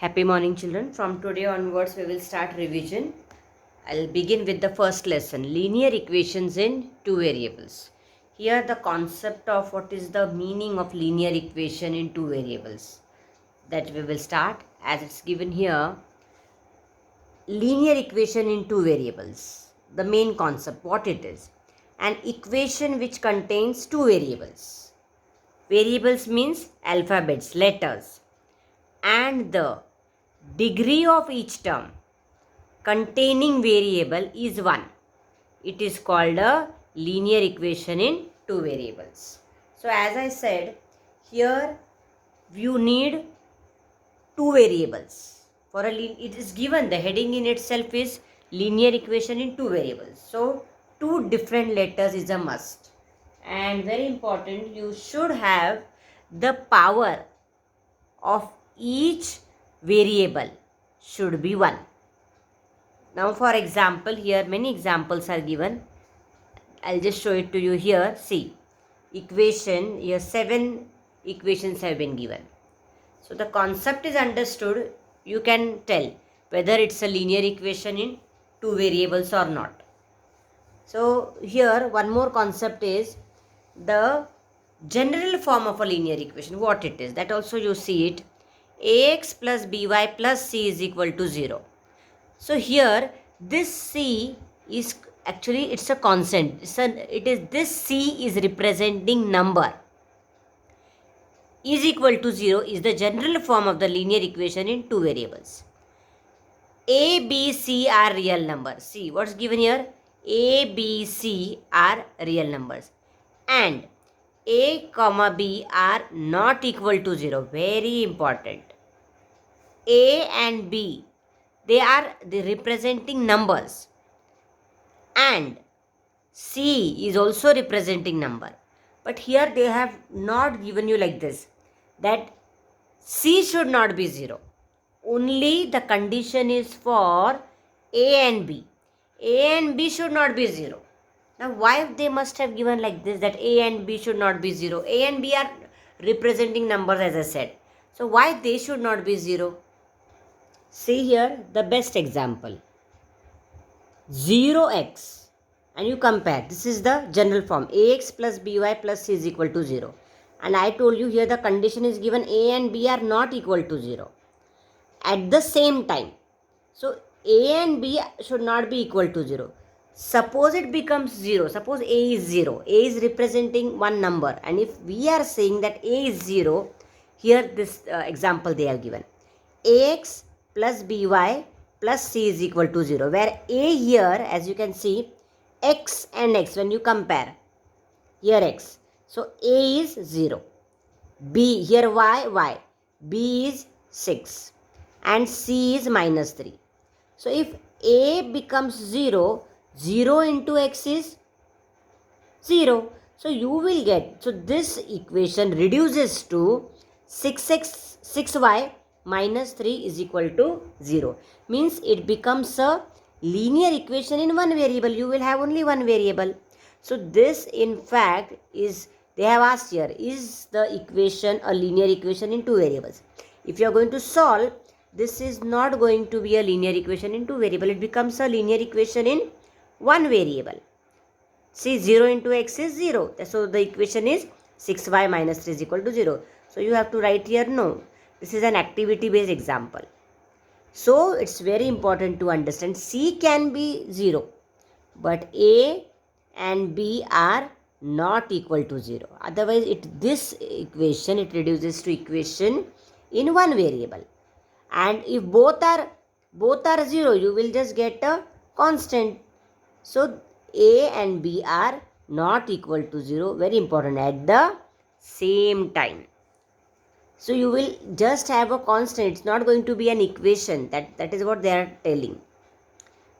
Happy morning, children. From today onwards, we will start revision. I'll begin with the first lesson, linear equations in two variables. Here, the concept of what is the meaning of linear equation in two variables. That we will start as it's given here. Linear equation in two variables. The main concept, what it is. An equation which contains two variables. Variables means alphabets, letters. And the degree of each term containing variable is 1. It is called a linear equation in two variables. So as I said, here you need two variables. It is given, the heading in itself is linear equation in two variables. So two different letters is a must. And very important, you should have the power of each variable should be 1. Now for example, here many examples are given. I'll just show it to you here. See, equation, here 7 equations have been given. So the concept is understood. You can tell whether it's a linear equation in two variables or not. So here one more concept is the general form of a linear equation, what it is. That also you see it. Ax plus by plus c is equal to 0. So here this c is actually, it's a constant. This c is representing number is equal to 0 is the general form of the linear equation in two variables. A, B, C are real numbers. See what's given here. A, B, C are real numbers. And A, comma B are not equal to 0. Very important. A and B, they are representing numbers. And C is also representing number. But here they have not given you like this, that C should not be 0. Only the condition is for A and B. A and B should not be 0. Now why they must have given like this, that A and B should not be 0? A and B are representing numbers, as I said. So why they should not be 0? See here the best example. 0x, and you compare. This is the general form. Ax plus by plus c is equal to 0. And I told you here the condition is given A and B are not equal to 0 at the same time. So A and B should not be equal to 0. Suppose it becomes 0. Suppose A is 0. A is representing one number. And if we are saying that A is 0, here this example they have given. Ax plus by plus c is equal to 0. Where A here, as you can see, x and x, when you compare, here x. So A is 0. B, here y. B is 6. And c is minus 3. So if A becomes 0, 0 into x is 0. So you will get, so this equation reduces to 6y minus 3 is equal to 0. Means it becomes a linear equation in one variable. You will have only one variable. So this in fact is, they have asked here, is the equation a linear equation in two variables? If you are going to solve, this is not going to be a linear equation in two variables. It becomes a linear equation in one variable. See, 0 into x is 0. So the equation is 6y minus 3 is equal to 0. So you have to write here no. This is an activity based example. So it's very important to understand C can be 0. But A and B are not equal to 0. Otherwise this equation, it reduces to equation in one variable. And if both are 0, you will just get a constant. So A and B are not equal to 0. Very important, at the same time. So you will just have a constant. It's not going to be an equation. That is what they are telling.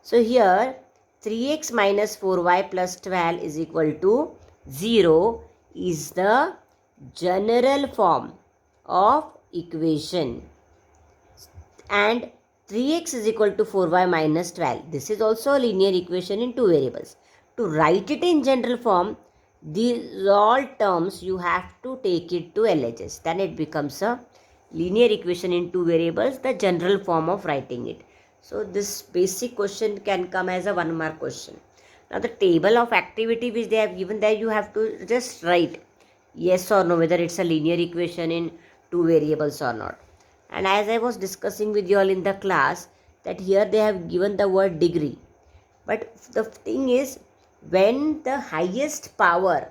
So here 3x minus 4y plus 12 is equal to 0 is the general form of equation. And 3x is equal to 4y minus 12. This is also a linear equation in two variables. To write it in general form, these all terms you have to take it to LHS. Then it becomes a linear equation in two variables, the general form of writing it. So this basic question can come as a 1 mark question. Now the table of activity which they have given there, you have to just write yes or no whether it's a linear equation in two variables or not. And as I was discussing with you all in the class, that here they have given the word degree. But the thing is, when the highest power,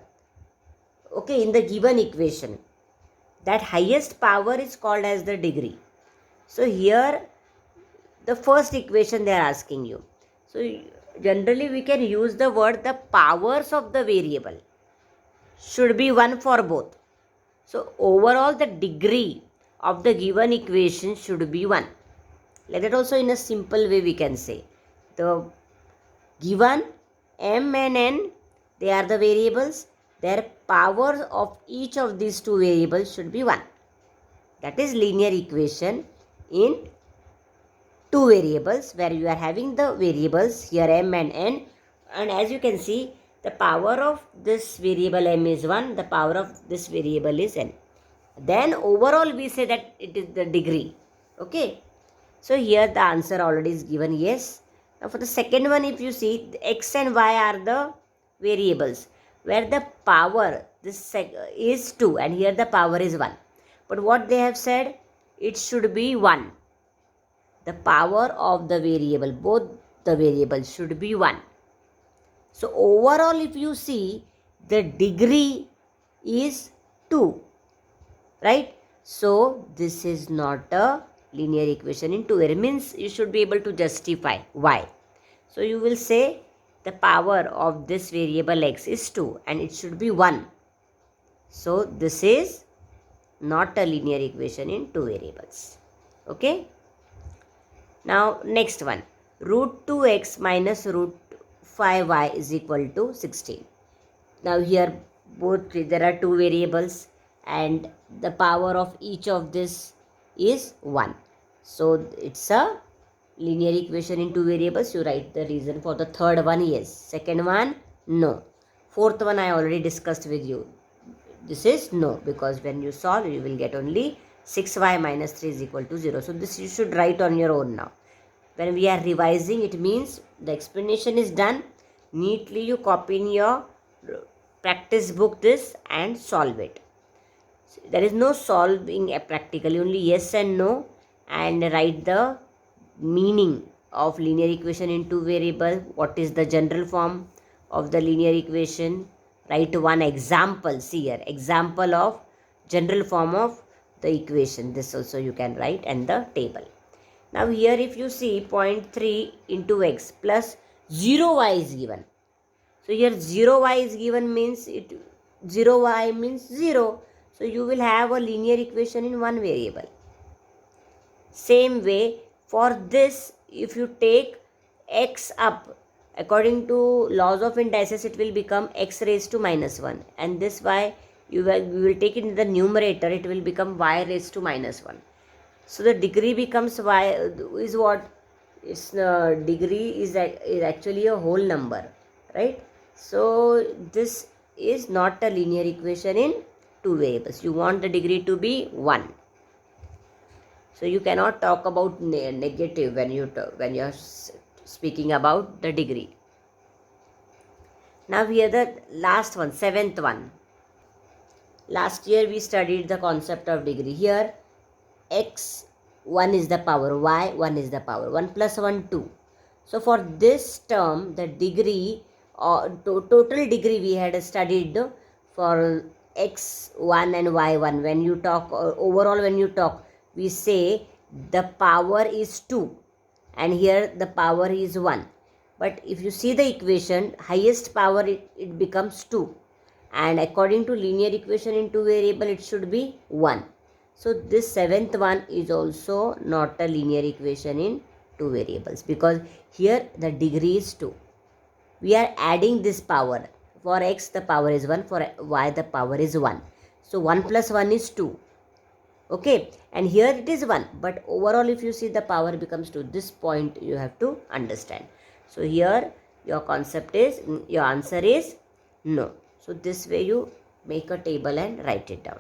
okay, in the given equation, that highest power is called as the degree. So here the first equation they are asking you. So generally we can use the word the powers of the variable should be 1 for both. So overall the degree of the given equation should be 1. Like that also in a simple way we can say. The given m and n, they are the variables. Their powers of each of these two variables should be 1. That is linear equation in two variables, where you are having the variables here m and n, and as you can see the power of this variable m is 1, the power of this variable is n. Then overall we say that it is the degree. Okay, so here the answer already is given yes. Now for the second one, if you see, x and y are the variables where the power this is 2 and here the power is 1. But what they have said, it should be 1. The power of the variable, both the variables should be 1. So overall if you see, the degree is 2, right? So this is not a linear equation in two variables. Means you should be able to justify why. So you will say the power of this variable x is 2 and it should be 1. So this is not a linear equation in two variables. Okay. Now next one, root 2x minus root 5y is equal to 16. Now here both there are two variables and the power of each of this is 1. So it's a linear equation in two variables. You write the reason for the third one, yes. Second one, no. Fourth one I already discussed with you. This is no, because when you solve you will get only 6y minus 3 is equal to 0. So this you should write on your own now. When we are revising, it means the explanation is done. Neatly you copy in your practice book this and solve it. There is no solving practically, only yes and no, and write the meaning of linear equation in two variable. What is the general form of the linear equation? Write one example. See here, example of general form of the equation. This also you can write, and the table. Now here if you see 0.3 into x plus 0y is given. So here 0y is given means 0y means 0. So you will have a linear equation in one variable. Same way for this, if you take x up, according to laws of indices, it will become x raised to minus 1. And this y, we will take it in the numerator, it will become y raised to minus 1. So the degree becomes y is what? Its degree is actually a whole number, right? So this is not a linear equation in two variables. You want the degree to be 1. So you cannot talk about negative when you are speaking about the degree. Now here the last one, seventh one. Last year we studied the concept of degree. Here x 1 is the power, y 1 is the power, 1 plus 1 2. So for this term the degree total degree we had studied for x 1 and y 1. When you talk overall, when you talk, we say the power is 2 and here the power is 1. But if you see the equation, highest power it becomes 2, and according to linear equation in two variable it should be 1. So this seventh one is also not a linear equation in two variables, because here the degree is 2. We are adding this power. For x the power is 1, for y the power is 1. So 1 plus 1 is 2. Okay, and here it is 1. But overall if you see, the power becomes 2. This point you have to understand. So here your concept is, your answer is no. So this way you make a table and write it down.